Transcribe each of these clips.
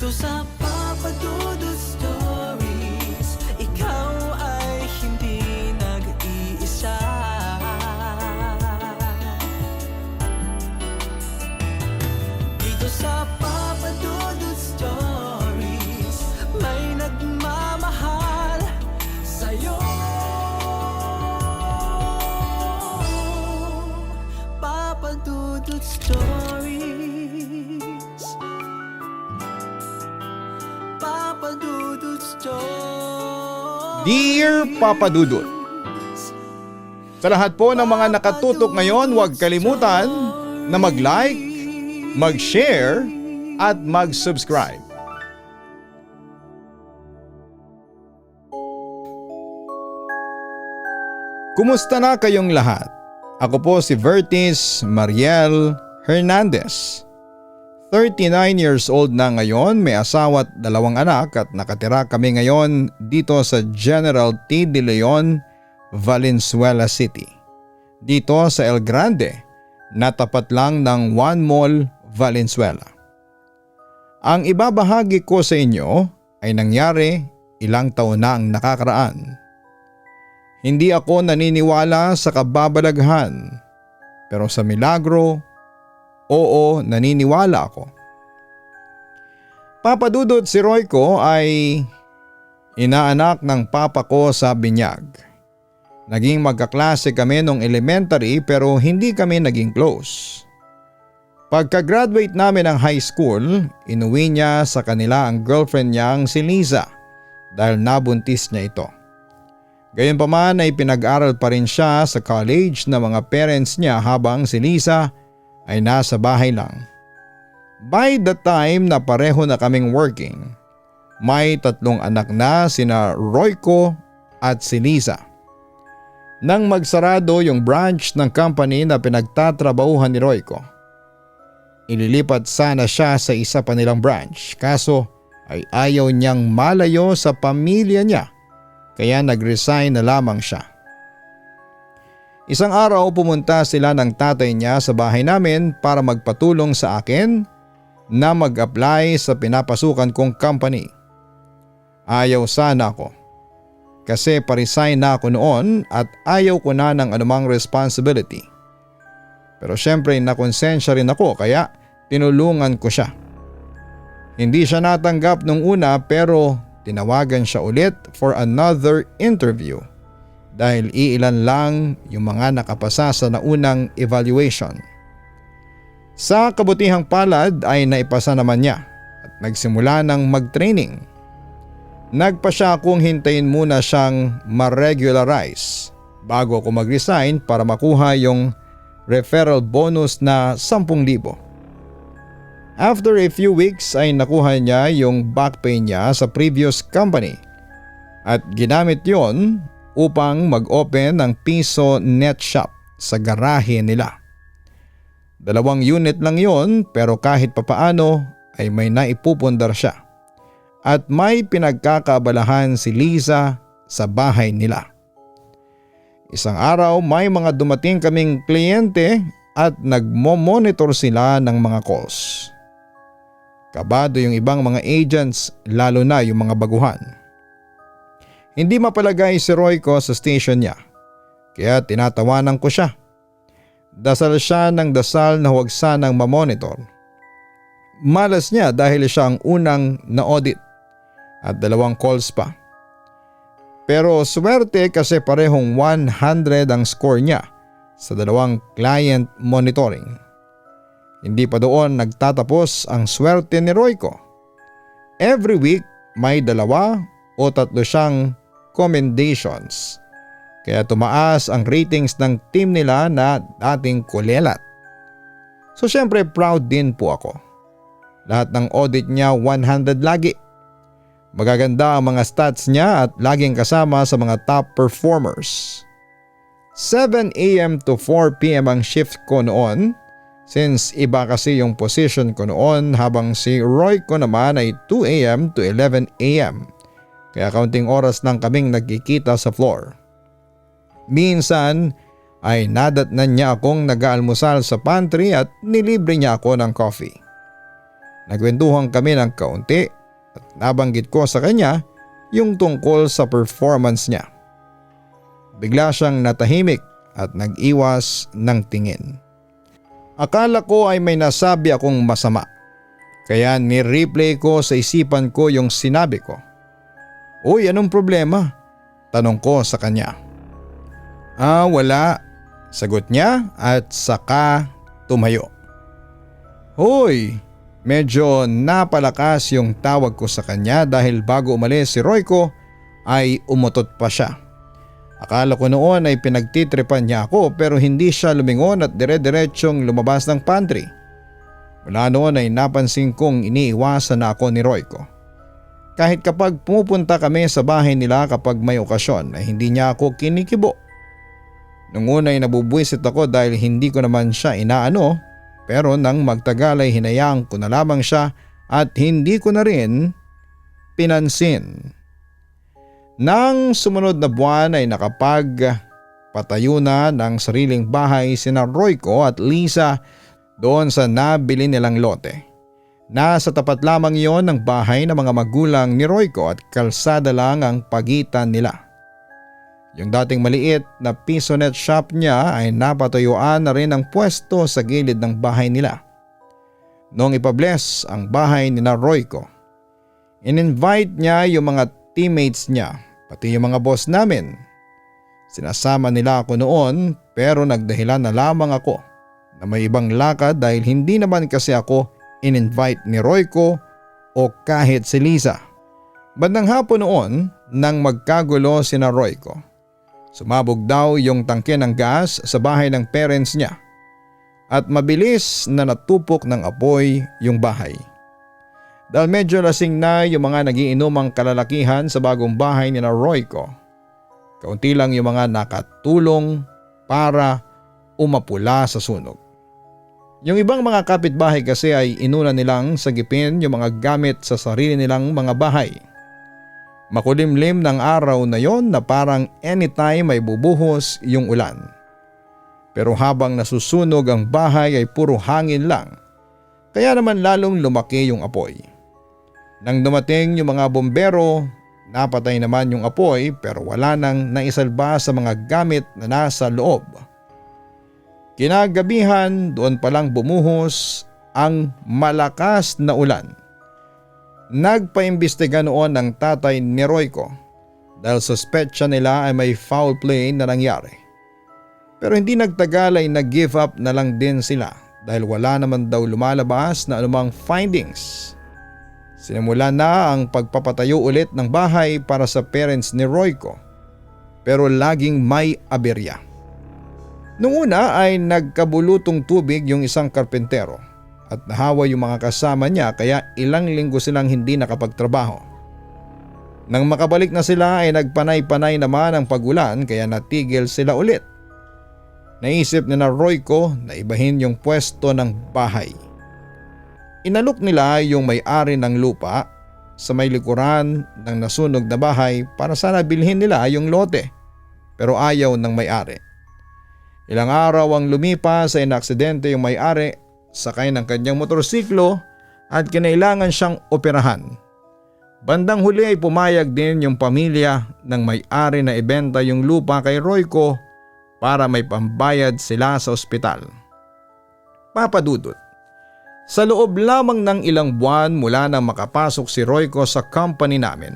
sa Papa Dudut Stories, ikaw ay hindi nag-iisa. Dito sa Papa Dudut Stories, may nagmamahal sa'yo. Papa Dudut Stories, Papa Dudut Stories. Dear Papa Dudut, sa lahat po ng mga nakatutok ngayon, huwag kalimutan na mag-like, mag-share at mag-subscribe. Kumusta na kayong lahat? Ako po si Vertis Mariel Hernandez. 39 years old na ngayon, may asawa at 2 anak at nakatira kami ngayon dito sa General T. De Leon, Valenzuela City. Dito sa El Grande, natapat lang ng One Mall, Valenzuela. Ang ibabahagi ko sa inyo ay nangyari ilang taon na ang nakakaraan. Hindi ako naniniwala sa kababalaghan, pero sa milagro, oo, naniniwala ako. Papa Dudut, si Roy ko ay inaanak ng papa ko sa Binyag. Naging magkaklase kami nung elementary pero hindi kami naging close. Pagka-graduate namin ng high school, inuwi niya sa kanila ang girlfriend niyang si Liza dahil nabuntis niya ito. Gayunpaman ay pinag-aral pa rin siya sa college ng mga parents niya habang si Liza ay nasa bahay lang. By the time na pareho na kaming working, may 3 anak na sina Royco at si Liza. Nang magsarado yung branch ng company na pinagtatrabahuhan ni Royco, ililipat sana siya sa isa pa nilang branch kaso ay ayaw niyang malayo sa pamilya niya kaya nag-resign na lamang siya. Isang araw pumunta sila ng tatay niya sa bahay namin para magpatulong sa akin na mag-apply sa pinapasukan kong company. Ayaw sana ako kasi pa-resign na ako noon at ayaw ko na ng anumang responsibility. Pero syempre nakonsensya rin ako kaya tinulungan ko siya. Hindi siya natanggap nung una pero tinawagan siya ulit for another interview dahil iilan lang yung mga nakapasa sa naunang evaluation. Sa kabutihang palad ay naipasa naman niya at nagsimula ng mag-training. Nagpa siya akong hintayin muna siyang ma-regularize bago ako mag-resign para makuha yung referral bonus na 10,000. After a few weeks ay nakuha niya yung back pay niya sa previous company at ginamit yon upang mag-open ng piso net shop sa garahe nila. 2 unit lang yon pero kahit papaano ay may naipupundar siya at may pinagkakabalahan si Liza sa bahay nila. Isang araw may mga dumating kaming kliyente at nagmo-monitor sila ng mga calls. Kabado yung ibang mga agents lalo na yung mga baguhan. Hindi mapalagay si Royco sa station niya kaya tinatawanan ko siya. Dasal siya ng dasal na huwag sanang mamonitor. Malas niya dahil siya ang unang na-audit at 2 calls pa. Pero swerte kasi parehong 100 ang score niya sa 2 client monitoring. Hindi pa doon nagtatapos ang swerte ni Royco. Every week may 2 o 3 siyang commendations. Kaya tumaas ang ratings ng team nila na dating kulelat. So syempre proud din po ako. Lahat ng audit niya 100 lagi. Magaganda ang mga stats niya at laging kasama sa mga top performers. 7 AM to 4 PM ang shift ko noon. Since iba kasi yung position ko noon habang si Royco naman ay 2 AM to 11 AM. Kaya kaunting oras lang kaming nagkikita sa floor. Minsan ay nadatnan niya akong nag-aalmusal sa pantry at nilibre niya ako ng coffee. Nagkwentuhan kami ng kaunti at nabanggit ko sa kanya yung tungkol sa performance niya. Bigla siyang natahimik at nag-iwas ng tingin. Akala ko ay may nasabi akong masama. Kaya ni-replay ko sa isipan ko yung sinabi ko. "Uy, anong problema?" tanong ko sa kanya. Wala," sagot niya at saka tumayo. "Hoy!" Medyo napalakas yung tawag ko sa kanya dahil bago umalis si Royco ay umutot pa siya. Akala ko noon ay pinagtitripan niya ako pero hindi siya lumingon at dire-diretsyong lumabas ng pantry. Mula noon ay napansin kong iniiwasan na ako ni Royco. Kahit kapag pumupunta kami sa bahay nila kapag may okasyon ay hindi niya ako kinikibo. Nung una ay nabubwisit ako dahil hindi ko naman siya inaano, pero nang magtagal ay hinayaan ko na lamang siya at hindi ko na rin pinansin. Nang sumunod na buwan ay nakapagpatayo na ng sariling bahay sina Royco at Lisa doon sa nabili nilang lote. Nasa tapat lamang yon ng bahay ng mga magulang ni Royco at kalsada lang ang pagitan nila. Yung dating maliit na pisonet shop niya ay napatuyuan na rin ang pwesto sa gilid ng bahay nila. Noong ipabless ang bahay ni Royco, in-invite niya yung mga teammates niya, pati yung mga boss namin. Sinasama nila ako noon pero nagdahilan na lamang ako na may ibang lakad dahil hindi naman kasi ako in-invite ni Royco o kahit si Lisa. Bandang hapon noon nang magkagulo sina Royco. Sumabog daw yung tangke ng gas sa bahay ng parents niya at mabilis na natupok ng apoy yung bahay. Dahil medyo lasing na yung mga nagiinumang kalalakihan sa bagong bahay ni Royco, kaunti lang yung mga nakatulong para umapula sa sunog. Yung ibang mga kapitbahay kasi ay inuna nilang sagipin yung mga gamit sa sarili nilang mga bahay. Makulimlim ng araw na yon na parang anytime ay bubuhos yung ulan. Pero habang nasusunog ang bahay ay puro hangin lang, kaya naman lalong lumaki yung apoy. Nang dumating yung mga bombero, napatay naman yung apoy pero wala nang naisalba sa mga gamit na nasa loob. Kinagabihan doon palang bumuhos ang malakas na ulan. Nagpaimbestiga noon ng tatay ni Royco dahil suspetsya nila ay may foul play na nangyari. Pero hindi nagtagal ay nag-give up na lang din sila dahil wala naman daw lumalabas na anumang findings. Sinimula na ang pagpapatayo ulit ng bahay para sa parents ni Royco pero laging may aberya. Noong una ay nagkabulutong tubig yung isang karpentero at nahawa yung mga kasama niya kaya ilang linggo silang hindi nakapagtrabaho. Nang makabalik na sila ay nagpanay-panay naman ang pagulan kaya natigil sila ulit. Naisip ni Royco na ibahin yung pwesto ng bahay. Inalok nila yung may-ari ng lupa sa may likuran ng nasunog na bahay para sana bilhin nila yung lote pero ayaw ng may-ari. Ilang araw ang lumipas ay naaksidente yung may-ari sakay ng kanyang motorsiklo at kinailangan siyang operahan. Bandang huli ay pumayag din yung pamilya ng may-ari na ibenta yung lupa kay Royco para may pambayad sila sa ospital. Papadudot, sa loob lamang ng ilang buwan mula nang makapasok si Royco sa company namin,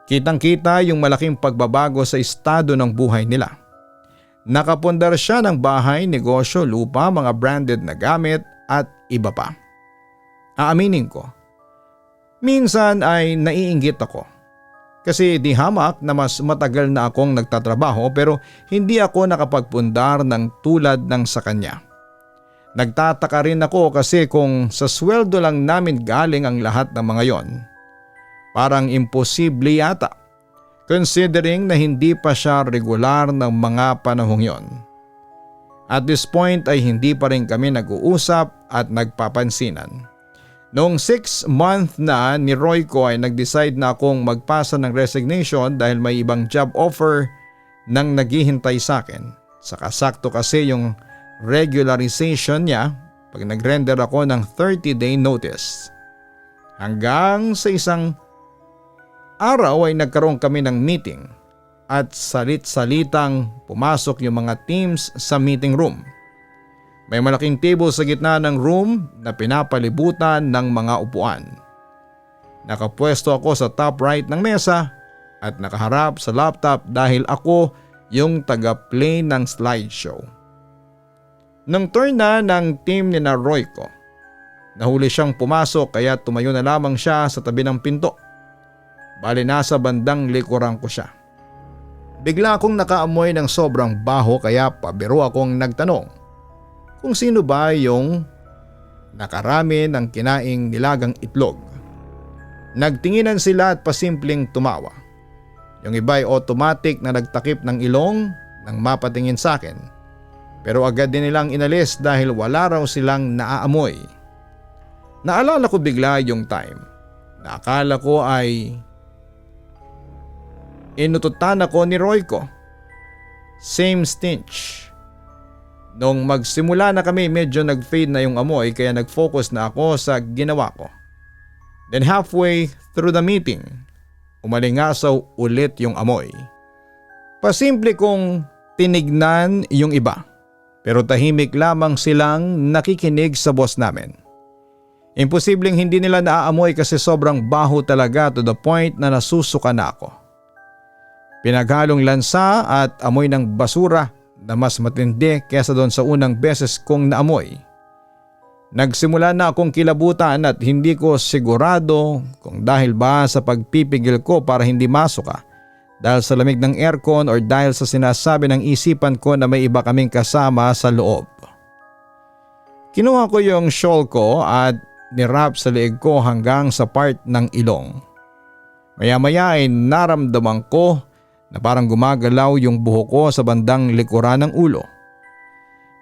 kitang-kita yung malaking pagbabago sa estado ng buhay nila. Nakapundar siya ng bahay, negosyo, lupa, mga branded na gamit at iba pa. Aaminin ko, minsan ay naiinggit ako. Kasi di hamak na mas matagal na akong nagtatrabaho pero hindi ako nakapagpundar ng tulad ng sa kanya. Nagtataka rin ako kasi kung sa sweldo lang namin galing ang lahat ng mga yon, parang imposible yata. Considering na hindi pa siya regular ng mga panahong yon. At this point ay hindi pa rin kami nag-uusap at nagpapansinan. Noong 6 month na ni Royco ay nag-decide na akong magpasa ng resignation dahil may ibang job offer nang naghihintay sa akin. Saka sakto kasi yung regularization niya pag nag-render ako ng 30-day notice. Hanggang sa isang araw ay nagkaroon kami ng meeting at salit-salitang pumasok yung mga teams sa meeting room. May malaking table sa gitna ng room na pinapalibutan ng mga upuan. Nakapwesto ako sa top right ng mesa at nakaharap sa laptop dahil ako yung taga-play ng slideshow. Nang turn na ng team ni Royco, nahuli siyang pumasok kaya tumayo na lamang siya sa tabi ng pinto. Bali nasa bandang likuran ko siya. Bigla akong nakaamoy ng sobrang baho kaya pabiro akong nagtanong kung sino ba yung nakarami ng kinaing nilagang itlog. Nagtinginan sila at pasimpleng tumawa. Yung iba ay automatic na nagtakip ng ilong nang mapatingin sa akin. Pero agad din nilang inalis dahil wala raw silang naaamoy. Naalala ko bigla yung time na akala ko ay inututan ako ni Royco. Same stench. Nung magsimula na kami medyo nag-fade na yung amoy kaya nag-focus na ako sa ginawa ko. Then halfway through the meeting, umalingasaw ulit yung amoy. Pasimple kong tinignan yung iba pero tahimik lamang silang nakikinig sa boss namin. Imposibleng hindi nila naaamoy kasi sobrang baho talaga to the point na nasusuka na ako. Pinaghalong lansa at amoy ng basura na mas matindi kesa doon sa unang beses kong naamoy. Nagsimula na akong kilabutan at hindi ko sigurado kung dahil ba sa pagpipigil ko para hindi masuka, dahil sa lamig ng aircon or dahil sa sinasabi ng isipan ko na may iba kaming kasama sa loob. Kinuha ko yung shawl ko at nirap sa leeg ko hanggang sa part ng ilong. Maya-maya ay naramdaman ko na parang gumagalaw yung buhok ko sa bandang likuran ng ulo.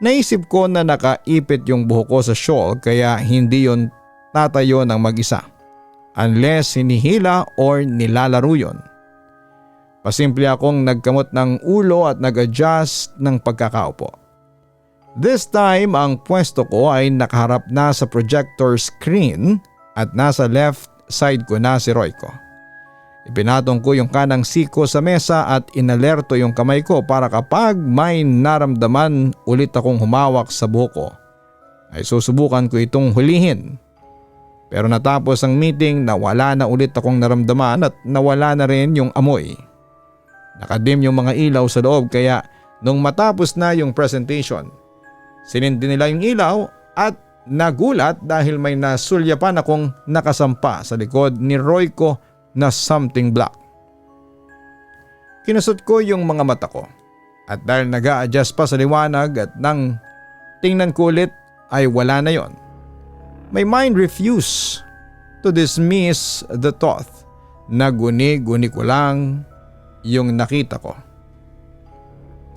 Naisip ko na nakaipit yung buhok ko sa shawl kaya hindi yon tatayo ng mag-isa unless hinihila or nilalaro yon. Pasimple akong nagkamot ng ulo at nag-adjust ng pagkakaupo. This time ang pwesto ko ay nakaharap na sa projector screen at nasa left side ko na si Royco. Ipinatong ko yung kanang siko sa mesa at inalerto yung kamay ko para kapag may naramdaman ulit akong humawak sa buhok ko ay susubukan ko itong hulihin. Pero natapos ang meeting na wala na ulit akong naramdaman at nawala na rin yung amoy. Nakadim yung mga ilaw sa loob kaya nung matapos na yung presentation, sinindi nila yung ilaw at nagulat dahil may nasulyapan akong nakasampa sa likod ni Royco na something black. Kinusot ko yung mga mata ko at dahil nag-a-adjust pa sa liwanag at nang tingnan ko ulit ay wala na yon. My mind refused to dismiss the thought na guni-guni ko lang yung nakita ko.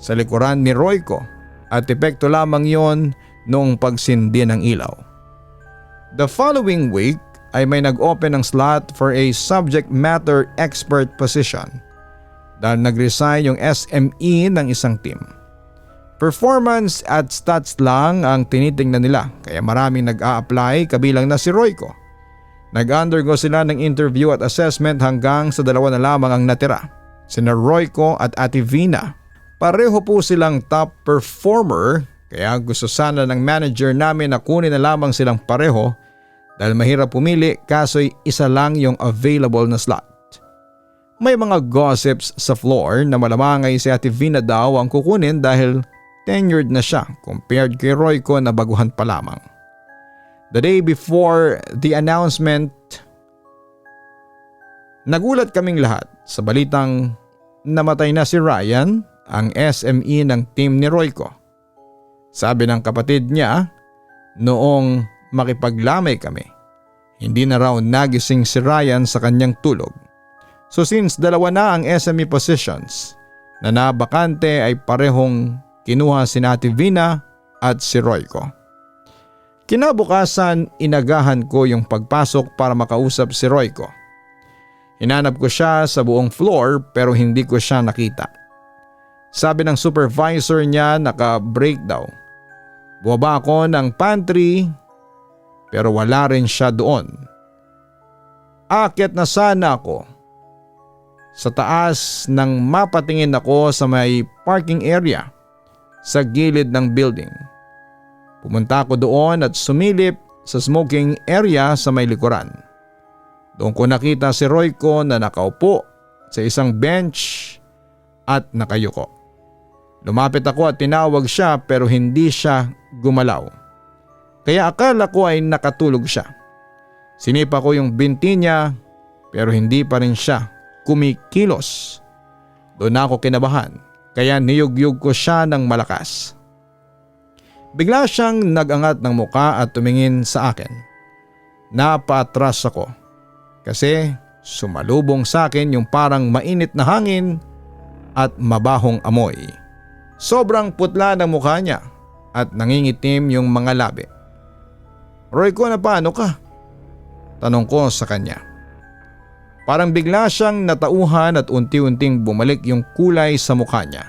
Sa likuran ni Royco at epekto lamang yon noong pagsindi ng ilaw. The following week ay may nag-open ng slot for a subject matter expert position dahil nag-resign yung SME ng isang team. Performance at stats lang ang tinitingnan nila kaya maraming nag-a-apply kabilang na si Royco. Nag-undergo sila ng interview at assessment hanggang sa dalawa na lamang ang natira, sina Royco at Ate Vina. Pareho po silang top performer kaya gusto sana ng manager namin na kunin na lamang silang pareho dahil mahirap pumili kaso'y isa lang yung available na slot. May mga gossips sa floor na malamang ay si Ate Vina daw ang kukunin dahil tenured na siya compared kay Royco na baguhan pa lamang. The day before the announcement, nagulat kaming lahat sa balitang namatay na si Ryan, ang SME ng team ni Royco. Sabi ng kapatid niya noong makipaglamay kami, hindi na raw nagising si Ryan sa kanyang tulog. So since dalawa na ang SME positions na nabakante ay parehong kinuha si Ate Vina at si Royco. Kinabukasan inagahan ko yung pagpasok para makausap si Royco. Hinanap ko siya sa buong floor pero hindi ko siya nakita. Sabi ng supervisor niya naka-break daw. Bumaba ako ng pantry pero wala rin siya doon. Aakyat na sana ako sa taas nang mapatingin ako sa may parking area sa gilid ng building. Pumunta ako doon at sumilip sa smoking area sa may likuran. Doon ko nakita si Royco na nakaupo sa isang bench at nakayuko. Lumapit ako at tinawag siya pero hindi siya gumalaw. Kaya akala ko ay nakatulog siya. Sinipa ko yung binti niya pero hindi pa rin siya kumikilos. Doon ako kinabahan kaya niyugyug ko siya ng malakas. Bigla siyang nagangat ng muka at tumingin sa akin. Napaatras ako kasi sumalubong sa akin yung parang mainit na hangin at mabahong amoy. Sobrang putla ng mukha niya at nangingitim yung mga labi. Royco, na paano ka? Tanong ko sa kanya. Parang bigla siyang natauhan at unti-unting bumalik yung kulay sa mukha niya.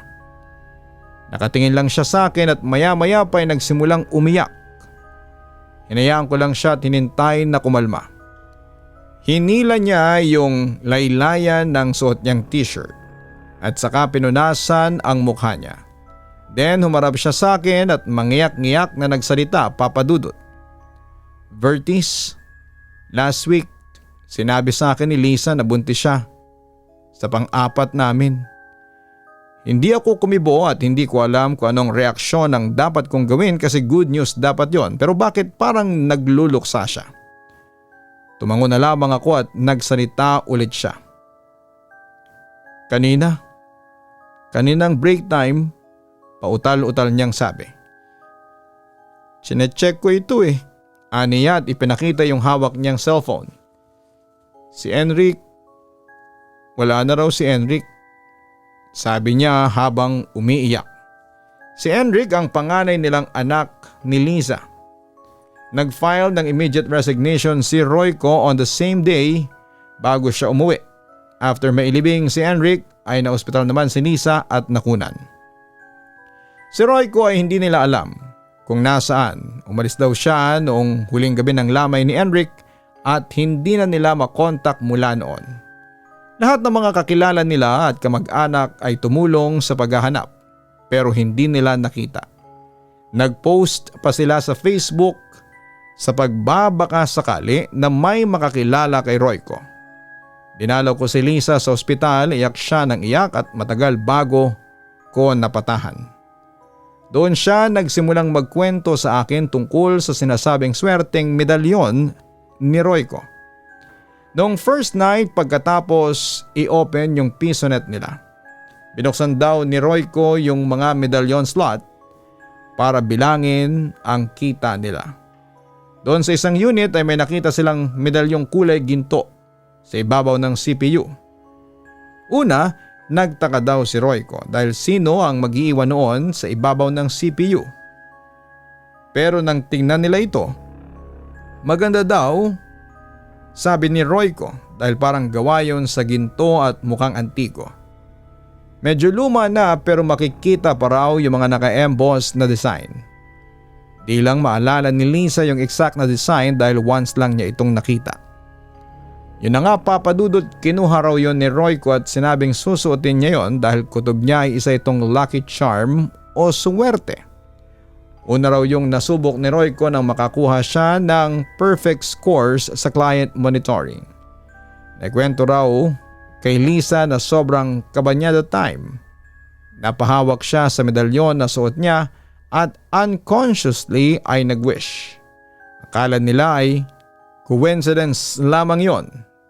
Nakatingin lang siya sa akin at maya-maya pa ay nagsimulang umiyak. Hinayaan ko lang siya at hinintayin na kumalma. Hinila niya yung laylayan ng suot niyang t-shirt at saka pinunasan ang mukha niya. Then humarap siya sa akin at mangiyak-ngiyak na nagsalita, Papa Dudut. Vertis, last week sinabi sa akin ni Lisa na buntis siya sa pang-apat namin. Hindi ako kumibo at hindi ko alam kung anong reaksyon ang dapat kong gawin kasi good news dapat yon, pero bakit parang nagluluksa siya? Tumango na lamang ako at nagsalita ulit siya. Kaninang break time, pautal-utal niyang sabi. Sinecheck ko ito eh. Aniya at ipinakita yung hawak niyang cellphone. Si Enric, wala na raw si Enric. Sabi niya habang umiiyak. Si Enric ang panganay nilang anak ni Lisa. Nag-file ng immediate resignation si Royco on the same day bago siya umuwi. After mailibing si Enric ay na-ospital naman si Lisa at nakunan. Si Royco ay hindi nila alam kung nasaan. Umalis daw siya noong huling gabi ng lamay ni Enric at hindi na nila makontak mula noon. Lahat ng mga kakilala nila at kamag-anak ay tumulong sa paghahanap pero hindi nila nakita. Nag-post pa sila sa Facebook sa pagbabaka sakali na may makakilala kay Royco. Dinalaw ko si Lisa sa ospital, iyak siya ng iyak at matagal bago ko napatahan. Doon siya nagsimulang magkwento sa akin tungkol sa sinasabing swerteng medalyon ni Royco. Noong first night pagkatapos i-open yung PisoNet nila, binuksan daw ni Royco yung mga medalyon slot para bilangin ang kita nila. Doon sa isang unit ay may nakita silang medalyong kulay ginto sa ibabaw ng CPU. Una, nagtaka daw si Royco dahil sino ang mag-iiwan noon sa ibabaw ng CPU. Pero nang tingnan nila ito, maganda daw, sabi ni Royco dahil parang gawa yon sa ginto at mukhang antiko. Medyo luma na pero makikita pa raw yung mga naka-emboss na design. Di lang maalala ni Lisa yung exact na design dahil once lang niya itong nakita. Yun na nga, Papa Dudut, kinuha raw yon ni Royco at sinabing susuotin niya yon dahil kutob niya ay isa itong lucky charm o suwerte. Una raw yung nasubok ni Royco nang makakuha siya ng perfect scores sa client monitoring. Nagkwento raw kay Lisa na sobrang kabanyada time. Napahawak siya sa medalyon na suot niya at unconsciously ay nag-wish. Akala nila ay coincidence lamang yon.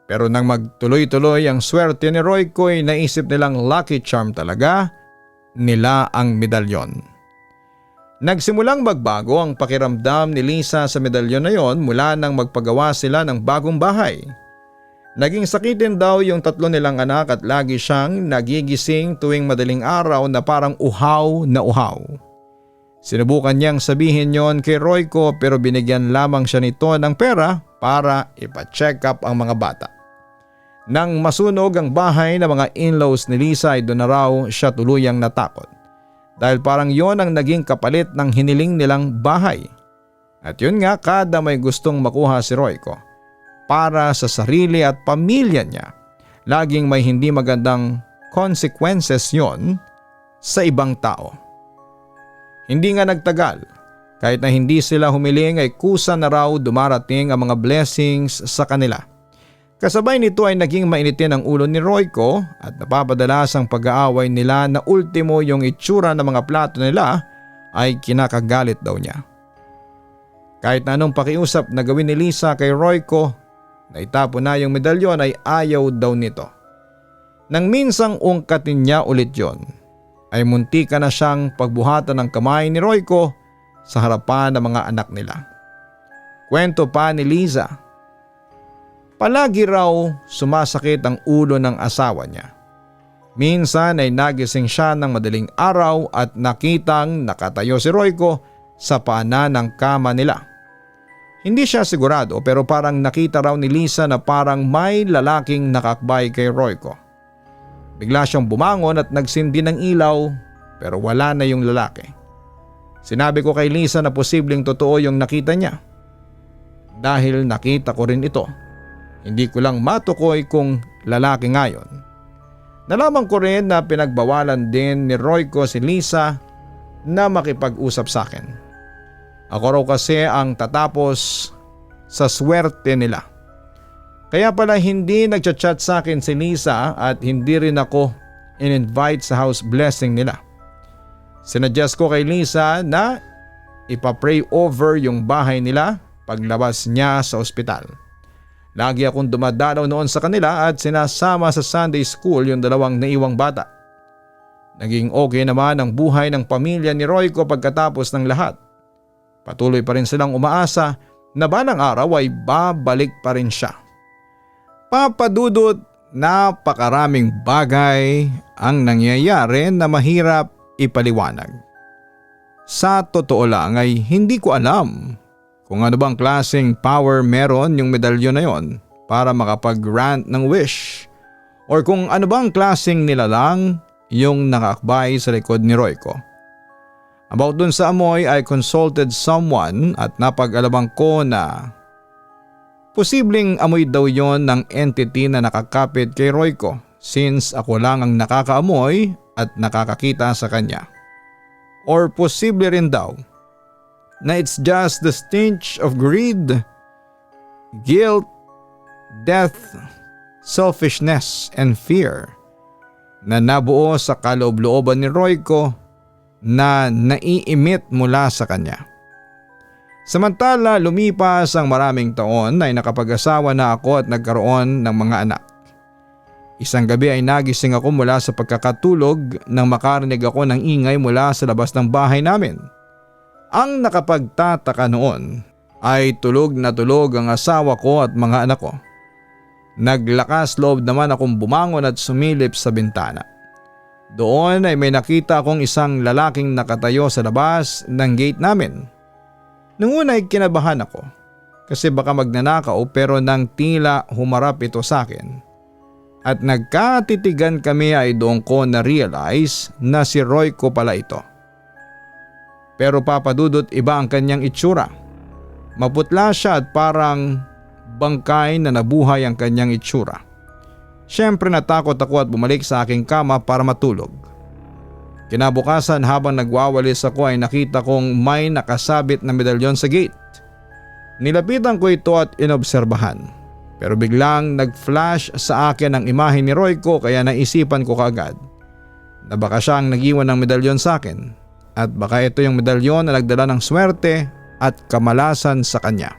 Pero nang magtuloy-tuloy ang swerte ni Royco ay naisip nilang lucky charm talaga nila ang medalyon. Nagsimulang magbago ang pakiramdam ni Lisa sa medalyon na yon mula nang magpagawa sila ng bagong bahay. Naging sakitin daw yung tatlo nilang anak at lagi siyang nagigising tuwing madaling araw na parang uhaw na uhaw. Sinubukan niyang sabihin yon kay Royco pero binigyan lamang siya nito ng pera para ipa-check up ang mga bata. Nang masunog ang bahay ng mga in-laws ni Lisa ay doon na raw siya tuluyang natakot. Dahil parang yon ang naging kapalit ng hiniling nilang bahay. At yun nga, kada may gustong makuha si Royco, para sa sarili at pamilya niya, laging may hindi magandang consequences yon sa ibang tao. Hindi nga nagtagal, kahit na hindi sila humiling ay kusa na raw dumarating ang mga blessings sa kanila. Kasabay nito ay naging mainitin ang ulo ni Royco at napapadalas ang pag-aaway nila na ultimo yung itsura ng mga plato nila ay kinakagalit daw niya. Kahit na anong pakiusap na gawin ni Lisa kay Royco na itapon na yung medalyon ay ayaw daw nito. Nang minsang ungkatin niya ulit yon, ay muntika na siyang pagbuhatan ng kamay ni Royco sa harapan ng mga anak nila. Kwento pa ni Liza, palagi raw sumasakit ang ulo ng asawa niya. Minsan ay nagising siya ng madaling araw at nakitang nakatayo si Royco sa paanan ng kama nila. Hindi siya sigurado pero parang nakita raw ni Lisa na parang may lalaking nakakbay kay Royco. Bigla siyang bumangon at nagsindi ng ilaw pero wala na yung lalaki. Sinabi ko kay Lisa na posibleng totoo yung nakita niya. Dahil nakita ko rin ito. Hindi ko lang matukoy kung lalaki nga yun. Nalaman ko rin na pinagbawalan din ni Royco si Lisa na makipag-usap sa akin. Ako raw kasi ang tatapos sa swerte nila. Kaya pala hindi nagchat-chat sa akin si Lisa at hindi rin ako in-invite sa house blessing nila. Sinuggest ko kay Lisa na ipapray over yung bahay nila paglabas niya sa ospital. Lagi akong dumadalaw noon sa kanila at sinasama sa Sunday school yung dalawang naiwang bata. Naging okay naman ang buhay ng pamilya ni Royco pagkatapos ng lahat. Patuloy pa rin silang umaasa na balang araw ay babalik pa rin siya. Papadudot, napakaraming bagay ang nangyayari na mahirap ipaliwanag. Sa totoo lang ay hindi ko alam kung ano bang klaseng power meron yung medalyon na yon para makapag-grant ng wish or kung ano bang klaseng nilalang yung nakakbay sa likod ni Royco. About dun sa amoy, I consulted someone at napag-alabang ko na posibleng amoy daw yon ng entity na nakakapit kay Royco since ako lang ang nakakaamoy at nakakakita sa kanya. Or posible rin daw na it's just the stench of greed, guilt, death, selfishness and fear na nabuo sa kaloob-looban ni Royco na naiimit mula sa kanya. Samantala lumipas ang maraming taon ay nakapag-asawa na ako at nagkaroon ng mga anak. Isang gabi ay nagising ako mula sa pagkakatulog nang makarinig ako ng ingay mula sa labas ng bahay namin. Ang nakapagtataka noon ay tulog na tulog ang asawa ko at mga anak ko. Naglakas loob naman akong bumangon at sumilip sa bintana. Doon ay may nakita akong isang lalaking nakatayo sa labas ng gate namin. Nung una ay kinabahan ako kasi baka magnanakaw pero nang tila humarap ito sa akin at nagkatitigan kami ay doon ko na-realize na si Royco pala ito. Pero papadudot iba ang kanyang itsura. Maputla siya at parang bangkay na nabuhay ang kanyang itsura. Siyempre natakot ako at bumalik sa aking kama para matulog. Kinabukasan habang nagwawalis ako ay nakita kong may nakasabit na medalyon sa gate. Nilapitan ko ito at inobserbahan. Pero biglang nag-flash sa akin ang imahe ni Royco kaya naisipan ko kaagad na baka siya ang nag-iwan ng medalyon sa akin at baka ito yung medalyon na nagdala ng swerte at kamalasan sa kanya.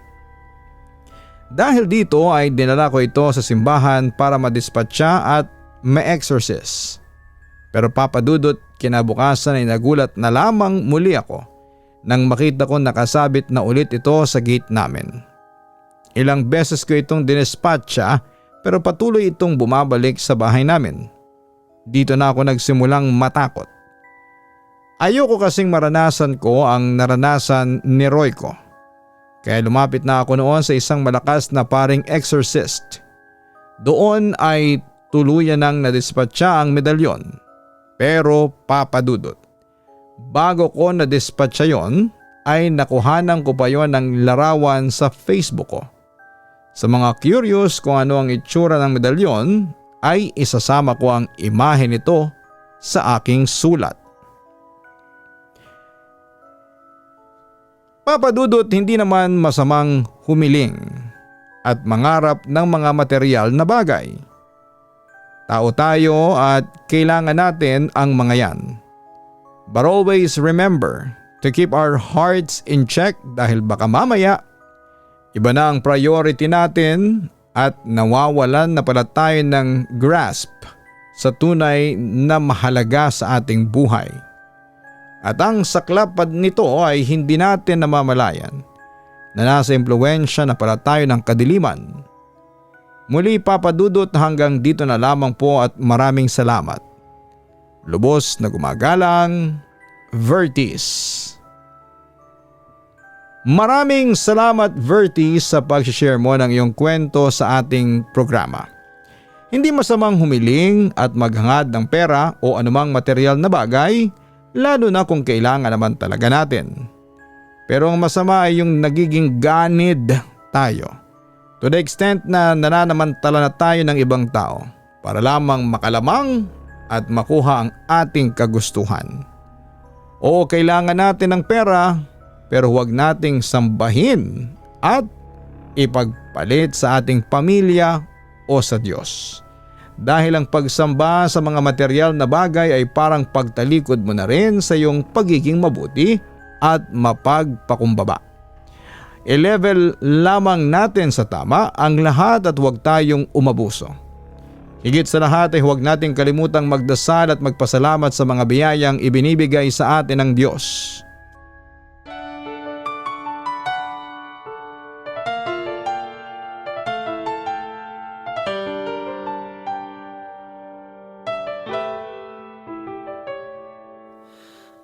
Dahil dito ay dinala ko ito sa simbahan para madispatcha at ma-exorcise. Pero papadudot kinabukasan ay nagulat na lamang muli ako nang makita ko nakasabit na ulit ito sa gate namin. Ilang beses ko itong dinispatcha pero patuloy itong bumabalik sa bahay namin. Dito na ako nagsimulang matakot. Ayoko kasing maranasan ko ang naranasan ni Royco. Kaya lumapit na ako noon sa isang malakas na paring exorcist. Doon ay tuluyan nang nadispatcha ang medalyon. Pero papadudot. Bago ko nadispatcha yon ay nakuhanan ko pa yon ng larawan sa Facebook ko. Sa mga curious kung ano ang itsura ng medalyon ay isasama ko ang imahe nito sa aking sulat. Papa Dudut, hindi naman masamang humiling at mangarap ng mga material na bagay. Tao tayo at kailangan natin ang mga yan. But always remember to keep our hearts in check dahil baka mamaya iba na ang priority natin at nawawalan na pala tayo ng grasp sa tunay na mahalaga sa ating buhay. At ang saklap nito ay hindi natin namamalayan na nasa impluwensya na pala tayo ng kadiliman. Muli Papa Dudut, hanggang dito na lamang po at maraming salamat. Lubos na gumagalang, Vertis. Maraming salamat Vertis sa pag-share mo ng iyong kwento sa ating programa. Hindi masamang humiling at maghangad ng pera o anumang material na bagay, lalo na kung kailangan naman talaga natin. Pero ang masama ay yung nagiging ganid tayo. To the extent na nananamantala na tayo ng ibang tao para lamang makalamang at makuha ang ating kagustuhan. Oo, kailangan natin ng pera pero huwag nating sambahin at ipagpalit sa ating pamilya o sa Diyos. Dahil ang pagsamba sa mga material na bagay ay parang pagtalikod mo na rin sa iyong pagiging mabuti at mapagpakumbaba. I-level lamang natin sa tama ang lahat at huwag tayong umabuso. Higit sa lahat ay huwag nating kalimutang magdasal at magpasalamat sa mga biyayang ibinibigay sa atin ng Diyos.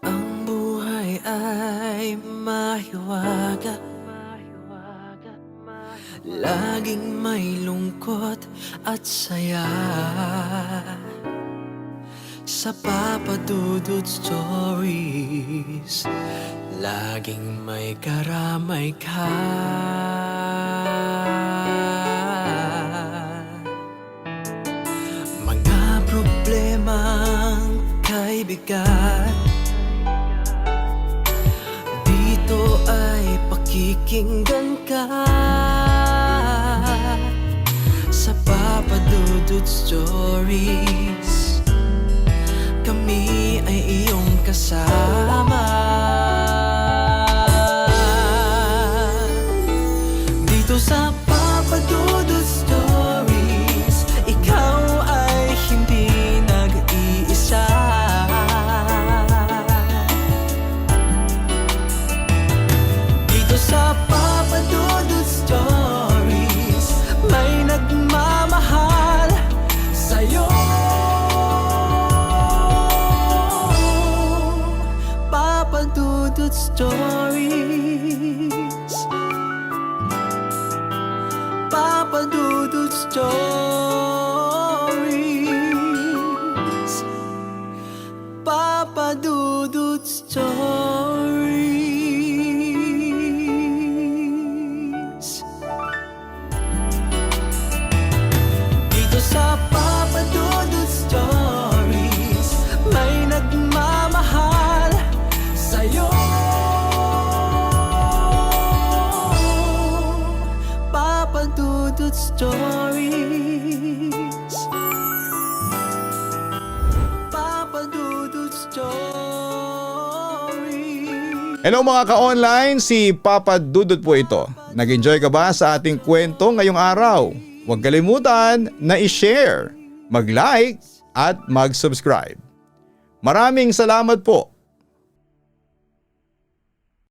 Ang buhay ay mahiwaga, laging may lungkot at saya. Sa Papa Dudut Stories, laging may karamay ka. Mga problemang kay bigat, dito ay pakikinggan ka. Sa Papa Dudut Stories, kami ay iyong kasama. Dito sa Papa Dudut Stories, ikaw ay hindi nag-iisa. Dito sa Papa Dudut Stories, may nagmamahal sa'yo. Papa Dudut Stories, Papa Dudut Stories, Papa Dudut Stories. Dito sa Papa Dudut Stories, may nagmamahal sa'yo. Papa Dudut Stories, Papa Dudut Stories. Hello mga ka-online, si Papa Dudut po ito. Nag-enjoy ka ba sa ating kwento ngayong araw? Huwag kalimutan na i-share, mag-like at mag-subscribe. Maraming salamat po.